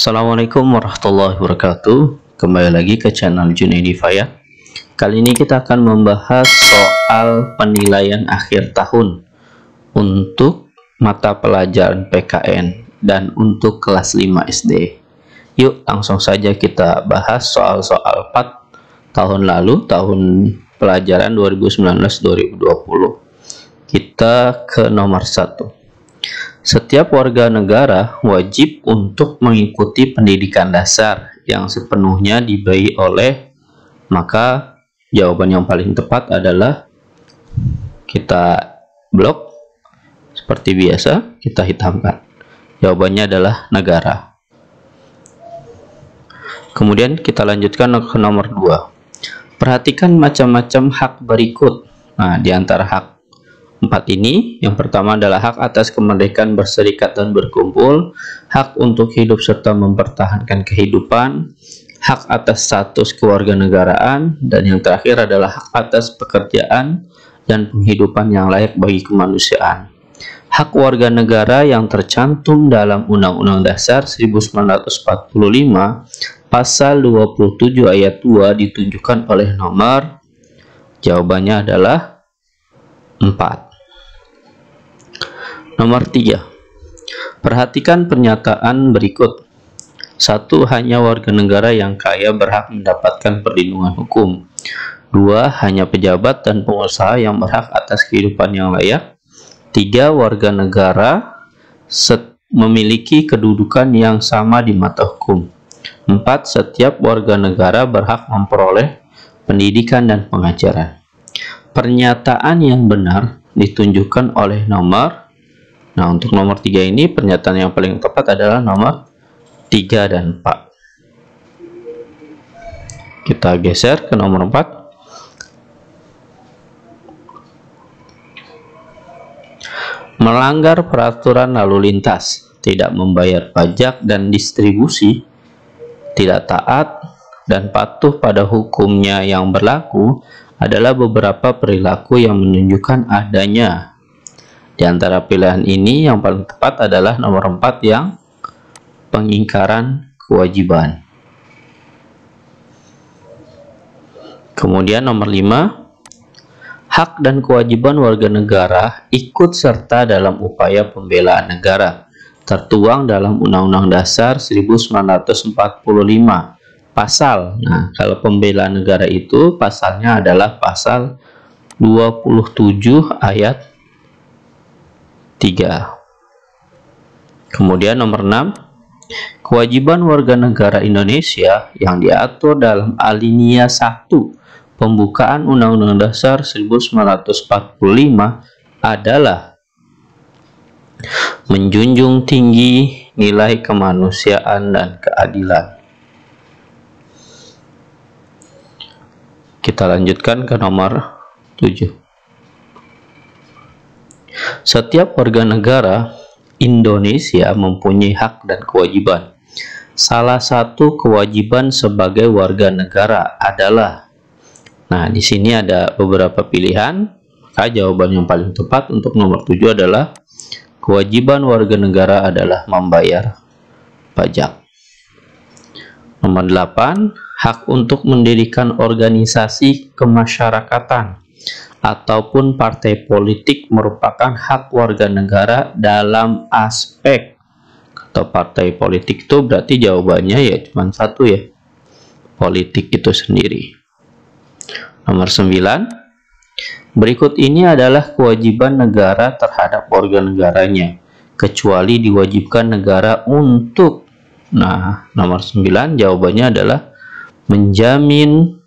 Assalamualaikum warahmatullahi wabarakatuh. Kembali lagi ke channel Junaidi Faya. Kali ini kita akan membahas soal penilaian akhir tahun untuk mata pelajaran PKN dan untuk kelas 5 SD. Yuk langsung saja kita bahas soal-soal 4 tahun lalu, tahun pelajaran 2019-2020. Kita ke nomor 1. Setiap warga negara wajib untuk mengikuti pendidikan dasar yang sepenuhnya diberi oleh, maka jawaban yang paling tepat adalah kita blok seperti biasa, kita hitamkan. Jawabannya adalah negara. Kemudian kita lanjutkan ke nomor 2. Perhatikan macam-macam hak berikut. Nah, di antara hak 4 ini, yang pertama adalah hak atas kemerdekaan berserikat dan berkumpul, hak untuk hidup serta mempertahankan kehidupan, hak atas status kewarganegaraan, dan yang terakhir adalah hak atas pekerjaan dan penghidupan yang layak bagi kemanusiaan. Hak warga negara yang tercantum dalam Undang-Undang Dasar 1945 Pasal 27 ayat 2 ditunjukkan oleh nomor. Jawabannya adalah 4. Nomor 3. Perhatikan pernyataan berikut. 1. Hanya warga negara yang kaya berhak mendapatkan perlindungan hukum. 2. Hanya pejabat dan pengusaha yang berhak atas kehidupan yang layak. 3. Warga negara memiliki kedudukan yang sama di mata hukum. 4. Setiap warga negara berhak memperoleh pendidikan dan pengajaran. Pernyataan yang benar ditunjukkan oleh nomor. Nah, untuk nomor 3 ini pernyataan yang paling tepat adalah nomor 3 dan 4. Kita geser ke nomor 4. Melanggar peraturan lalu lintas, tidak membayar pajak dan distribusi, tidak taat dan patuh pada hukumnya yang berlaku adalah beberapa perilaku yang menunjukkan adanya. Di antara pilihan ini yang paling tepat adalah nomor 4 yang pengingkaran kewajiban. Kemudian nomor 5, hak dan kewajiban warga negara ikut serta dalam upaya pembelaan negara, tertuang dalam Undang-Undang Dasar 1945 pasal. Nah, kalau pembelaan negara itu pasalnya adalah pasal 27 ayat 3. Kemudian nomor 6, kewajiban warga negara Indonesia yang diatur dalam alinea 1 pembukaan Undang-Undang Dasar 1945 adalah menjunjung tinggi nilai kemanusiaan dan keadilan. Kita lanjutkan ke nomor 7. Setiap warga negara Indonesia mempunyai hak dan kewajiban. Salah satu kewajiban sebagai warga negara adalah. Nah, di sini ada beberapa pilihan. Maka jawaban yang paling tepat untuk nomor 7 adalah kewajiban warga negara adalah membayar pajak. Nomor 8, hak untuk mendirikan organisasi kemasyarakatan ataupun partai politik merupakan hak warga negara dalam aspek. Atau partai politik itu berarti jawabannya ya cuma satu ya, politik itu sendiri. Nomor 9, berikut ini adalah kewajiban negara terhadap warga negaranya, kecuali diwajibkan negara untuk. Nah, nomor 9 jawabannya adalah menjamin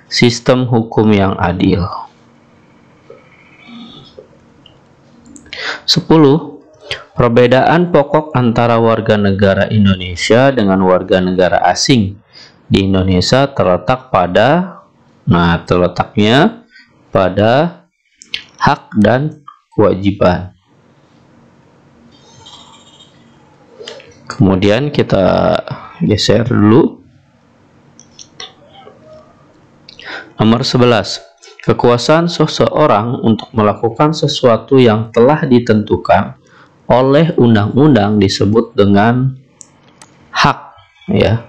sistem hukum yang adil. 10. Perbedaan pokok antara warga negara Indonesia dengan warga negara asing di Indonesia terletak pada, terletaknya pada hak dan kewajiban. Kemudian kita geser dulu. Nomor 11. Kekuasaan seseorang untuk melakukan sesuatu yang telah ditentukan oleh undang-undang disebut dengan hak, ya.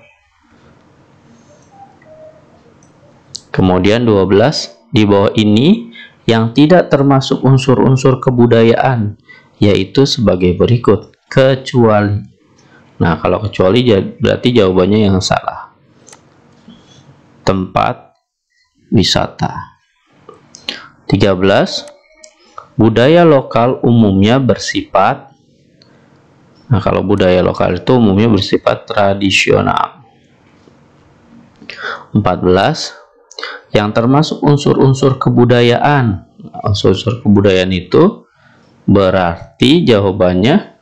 Kemudian 12, di bawah ini yang tidak termasuk unsur-unsur kebudayaan, yaitu sebagai berikut, kecuali. Nah, kalau kecuali berarti jawabannya yang salah. Tempat wisata. 13, budaya lokal umumnya bersifat. Nah, kalau budaya lokal itu umumnya bersifat tradisional. 14, yang termasuk unsur-unsur kebudayaan. Unsur-unsur kebudayaan itu berarti jawabannya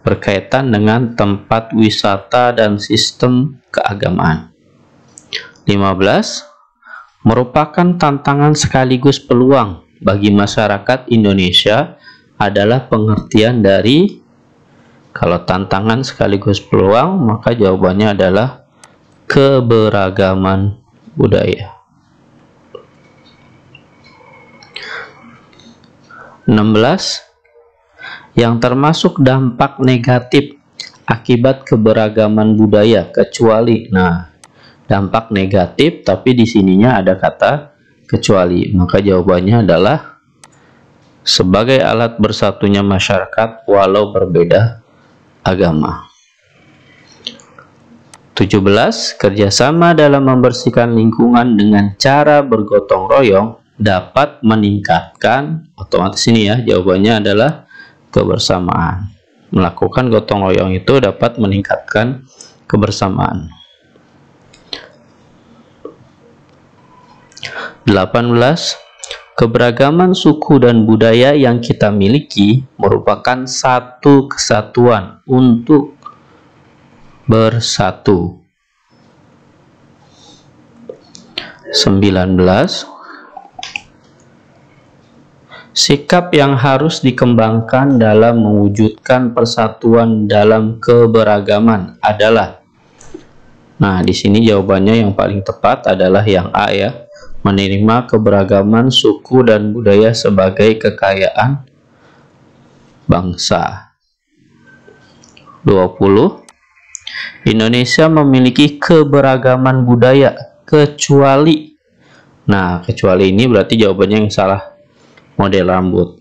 berkaitan dengan tempat wisata dan sistem keagamaan. 15, merupakan tantangan sekaligus peluang bagi masyarakat Indonesia adalah pengertian dari, kalau tantangan sekaligus peluang, maka jawabannya adalah keberagaman budaya. 16, yang termasuk dampak negatif akibat keberagaman budaya, kecuali. Nah, dampak negatif, tapi di sininya ada kata kecuali, maka jawabannya adalah sebagai alat bersatunya masyarakat walau berbeda agama. 17, kerjasama dalam membersihkan lingkungan dengan cara bergotong royong dapat meningkatkan, otomatis ini ya jawabannya adalah kebersamaan. Melakukan gotong royong itu dapat meningkatkan kebersamaan. 18, keberagaman suku dan budaya yang kita miliki merupakan satu kesatuan untuk bersatu. 19, sikap yang harus dikembangkan dalam mewujudkan persatuan dalam keberagaman adalah. Nah, di sini jawabannya yang paling tepat adalah yang A ya, menerima keberagaman suku dan budaya sebagai kekayaan bangsa. 20, Indonesia memiliki keberagaman budaya kecuali. Nah, kecuali ini berarti jawabannya yang salah, model rambut.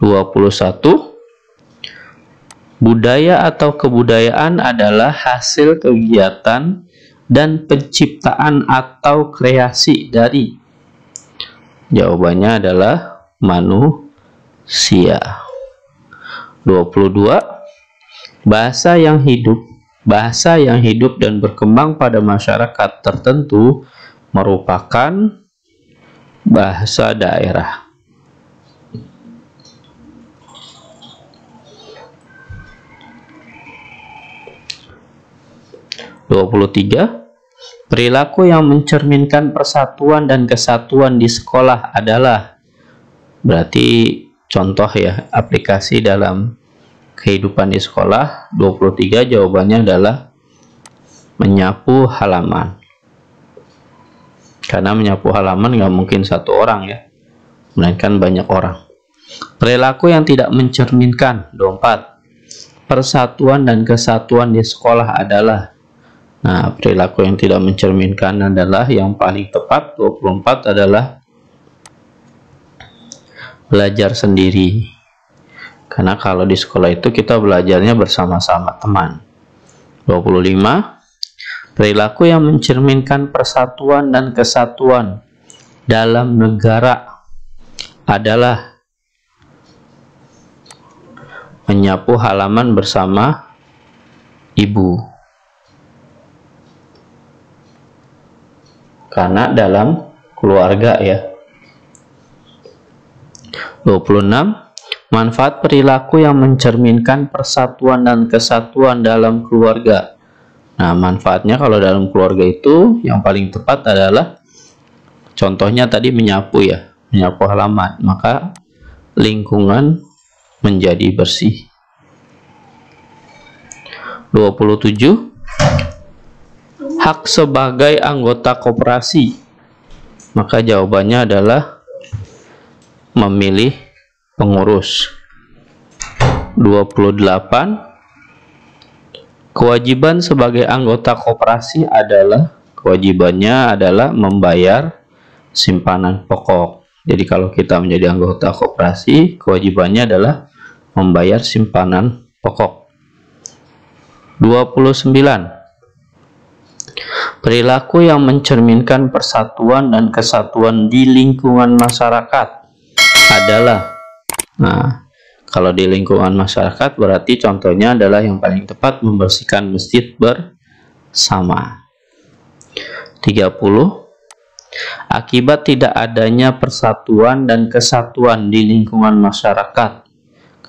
21, budaya atau kebudayaan adalah hasil kegiatan dan penciptaan atau kreasi dari. Jawabannya adalah manusia. 22, bahasa yang hidup dan berkembang pada masyarakat tertentu merupakan bahasa daerah. 23, perilaku yang mencerminkan persatuan dan kesatuan di sekolah adalah. Berarti contoh ya, aplikasi dalam kehidupan di sekolah. 23 jawabannya adalah menyapu halaman. Karena menyapu halaman nggak mungkin satu orang ya, melainkan banyak orang. Perilaku yang tidak mencerminkan. 24, persatuan dan kesatuan di sekolah adalah. Nah, perilaku yang tidak mencerminkan adalah yang paling tepat. 24 adalah belajar sendiri. Karena kalau di sekolah itu kita belajarnya bersama-sama teman. 25, perilaku yang mencerminkan persatuan dan kesatuan dalam negara adalah menyapu halaman bersama ibu. Karena dalam keluarga ya. 26, manfaat perilaku yang mencerminkan persatuan dan kesatuan dalam keluarga. Nah, manfaatnya kalau dalam keluarga itu yang paling tepat adalah, contohnya tadi menyapu ya, menyapu halaman, maka lingkungan menjadi bersih. 27, hak sebagai anggota koperasi, maka jawabannya adalah memilih pengurus. 28. Kewajiban sebagai anggota koperasi adalah kewajibannya adalah membayar simpanan pokok. Jadi kalau kita menjadi anggota koperasi, kewajibannya adalah membayar simpanan pokok. 29. Perilaku yang mencerminkan persatuan dan kesatuan di lingkungan masyarakat adalah, kalau di lingkungan masyarakat berarti contohnya adalah yang paling tepat membersihkan masjid bersama. 30. Akibat tidak adanya persatuan dan kesatuan di lingkungan masyarakat.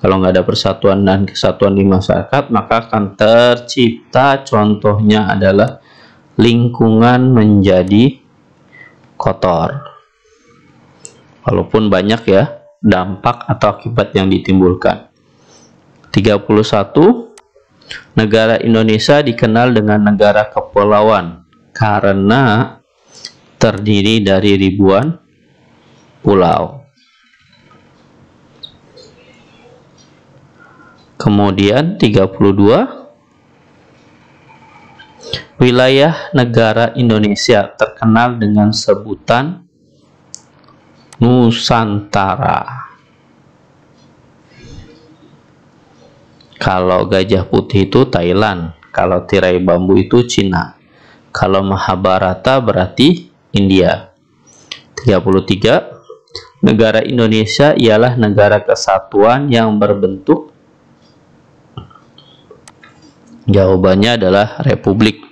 Kalau nggak ada persatuan dan kesatuan di masyarakat, maka akan tercipta, contohnya adalah lingkungan menjadi kotor. Walaupun banyak ya dampak atau akibat yang ditimbulkan. 31. Negara Indonesia dikenal dengan negara kepulauan karena terdiri dari ribuan pulau. Kemudian 32. Wilayah negara Indonesia terkenal dengan sebutan Nusantara. Kalau gajah putih itu Thailand, kalau tirai bambu itu Cina, kalau Mahabharata berarti India. 33. Negara Indonesia ialah negara kesatuan yang berbentuk, jawabannya adalah republik.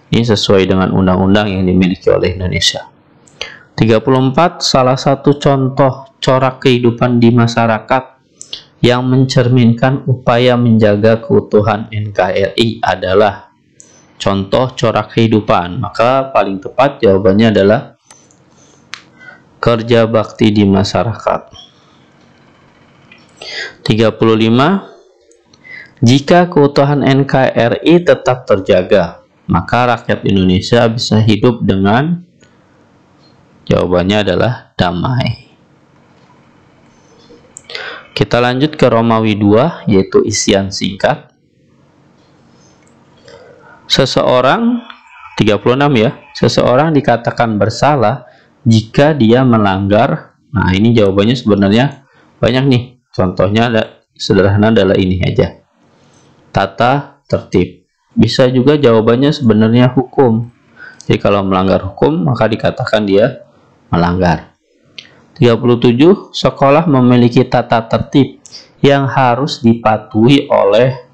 Ini sesuai dengan undang-undang yang dimiliki oleh Indonesia. 34. Salah satu contoh corak kehidupan di masyarakat yang mencerminkan upaya menjaga keutuhan NKRI adalah contoh corak kehidupan. Maka paling tepat jawabannya adalah kerja bakti di masyarakat. 35. Jika keutuhan NKRI tetap terjaga, maka rakyat Indonesia bisa hidup dengan, jawabannya adalah damai. Kita lanjut ke Romawi 2, yaitu isian singkat. Seseorang, 36 ya, seseorang dikatakan bersalah jika dia melanggar. Nah, ini jawabannya sebenarnya banyak nih. Contohnya sederhana adalah ini aja. Tata tertib. Bisa juga jawabannya sebenarnya hukum. Jadi kalau melanggar hukum, maka dikatakan dia melanggar. 37. Sekolah memiliki tata tertib yang harus dipatuhi oleh,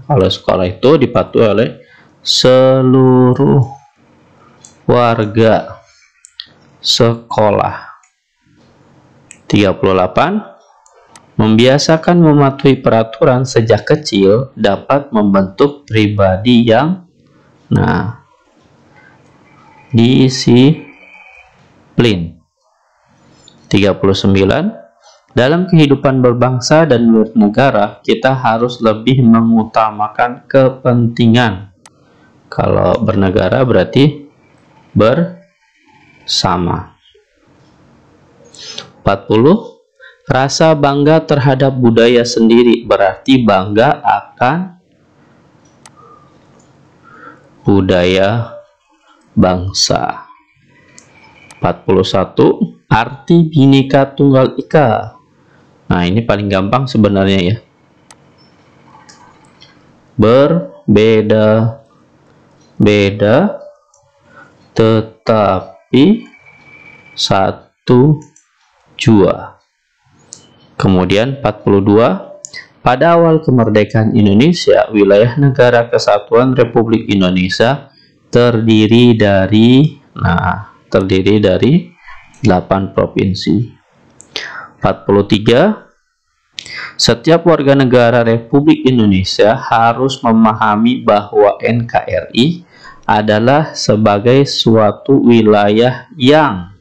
kalau sekolah itu dipatuhi oleh seluruh warga sekolah. 38. Membiasakan mematuhi peraturan sejak kecil dapat membentuk pribadi yang disiplin. 39. Dalam kehidupan berbangsa dan bernegara, kita harus lebih mengutamakan kepentingan. Kalau bernegara berarti bersama. 40. Rasa bangga terhadap budaya sendiri berarti bangga akan budaya bangsa. 41. Arti Bhinneka Tunggal Ika. Nah, ini paling gampang sebenarnya ya. Berbeda-beda tetapi satu jua. Kemudian 42. Pada awal kemerdekaan Indonesia, wilayah negara kesatuan Republik Indonesia terdiri dari 8 provinsi. 43. Setiap warga negara Republik Indonesia harus memahami bahwa NKRI adalah sebagai suatu wilayah yang,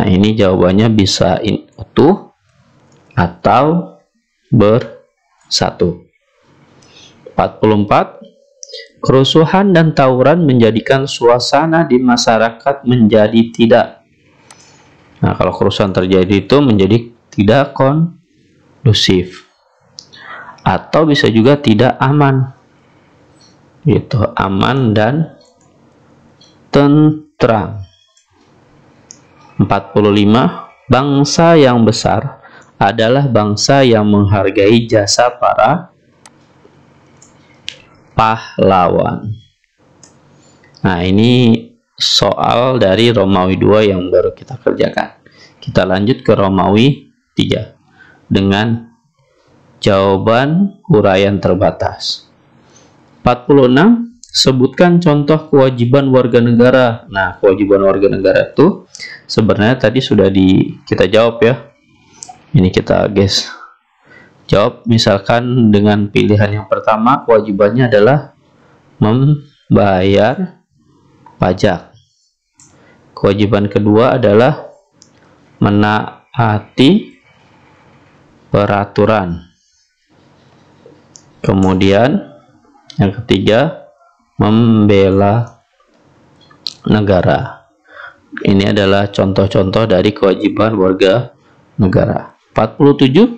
ini jawabannya bisa utuh atau bersatu. 44. Kerusuhan dan tawuran menjadikan suasana di masyarakat menjadi tidak. Kalau kerusuhan terjadi itu menjadi tidak kondusif. atau bisa juga tidak aman. Gitu, aman dan tentram. 45. Bangsa yang besar adalah bangsa yang menghargai jasa para pahlawan. Nah, ini soal dari Romawi 2 yang baru kita kerjakan. Kita lanjut ke Romawi 3 dengan jawaban uraian terbatas. 46. Sebutkan contoh kewajiban warga negara. Nah, kewajiban warga negara itu sebenarnya tadi sudah kita jawab ya. Ini kita jawab, misalkan dengan pilihan yang pertama, kewajibannya adalah membayar pajak. Kewajiban kedua adalah menaati peraturan. Kemudian yang ketiga, membela negara. Ini adalah contoh-contoh dari kewajiban warga negara. 47.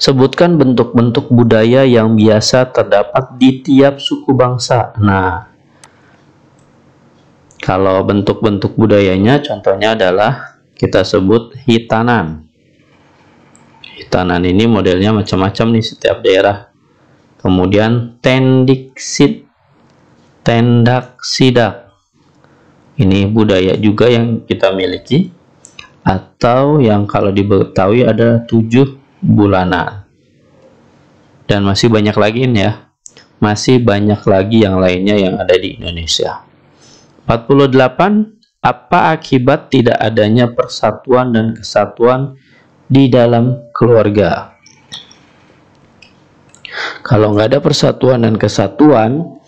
Sebutkan bentuk-bentuk budaya yang biasa terdapat di tiap suku bangsa. Nah, kalau bentuk-bentuk budayanya contohnya adalah kita sebut hitanan. Hitanan ini modelnya macam-macam nih setiap daerah. Kemudian tendiksit, tendak sidak. Ini budaya juga yang kita miliki. Atau yang kalau di Betawi ada 7 bulanan. Dan masih banyak lagi nih ya. Masih banyak lagi yang lainnya yang ada di Indonesia. 48. Apa akibat tidak adanya persatuan dan kesatuan di dalam keluarga? Kalau nggak ada persatuan dan kesatuan,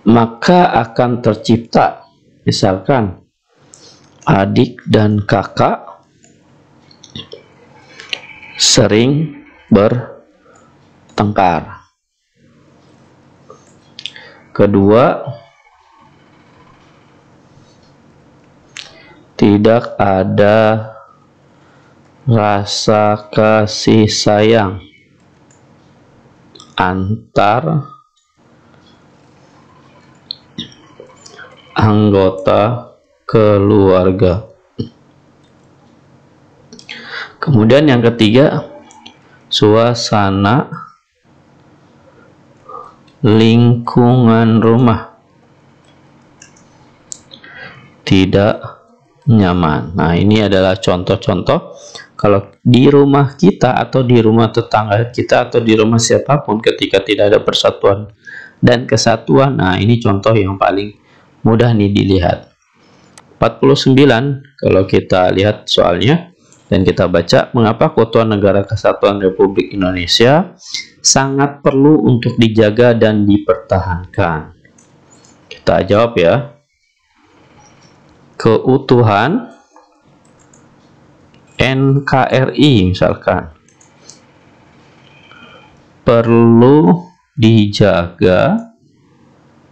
maka akan tercipta misalkan adik dan kakak sering bertengkar. Kedua, tidak ada rasa kasih sayang antar anggota keluarga. Kemudian yang ketiga, suasana lingkungan rumah tidak nyaman. Nah, ini adalah contoh-contoh kalau di rumah kita atau di rumah tetangga kita atau di rumah siapapun ketika tidak ada persatuan dan kesatuan. Nah, ini contoh yang paling mudah nih dilihat. 49, kalau kita lihat soalnya dan kita baca, mengapa Keutuhan Negara Kesatuan Republik Indonesia sangat perlu untuk dijaga dan dipertahankan? Kita jawab ya. Keutuhan NKRI misalkan perlu dijaga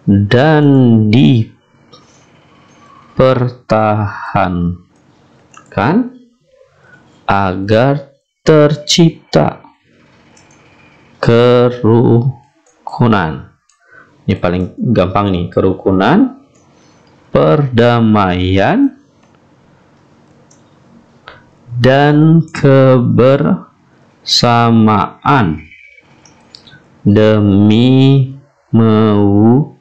dan dipertahankan agar tercipta kerukunan. Ini paling gampang nih, kerukunan, perdamaian, dan kebersamaan demi mewujudkan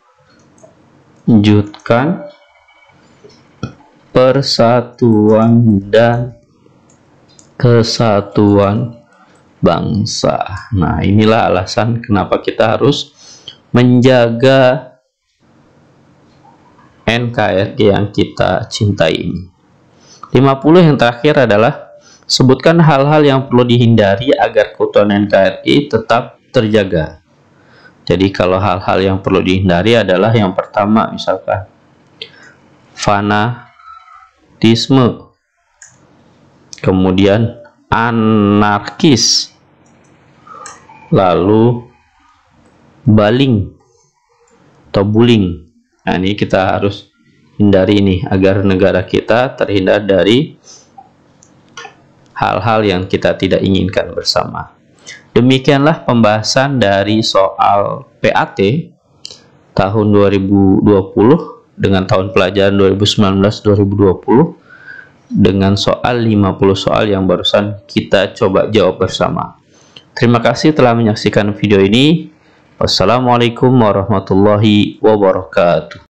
persatuan dan kesatuan bangsa. Nah, inilah alasan kenapa kita harus menjaga NKRI yang kita cintai ini. 50 yang terakhir adalah sebutkan hal-hal yang perlu dihindari agar keutuhan NKRI tetap terjaga. Jadi kalau hal-hal yang perlu dihindari adalah yang pertama misalkan fanatisme, kemudian anarkis, lalu baling atau bullying. Nah, ini kita harus hindari ini agar negara kita terhindar dari hal-hal yang kita tidak inginkan bersama. Demikianlah pembahasan dari soal PAT tahun 2020 dengan tahun pelajaran 2019-2020 dengan soal 50 soal yang barusan kita coba jawab bersama. Terima kasih telah menyaksikan video ini. Wassalamualaikum warahmatullahi wabarakatuh.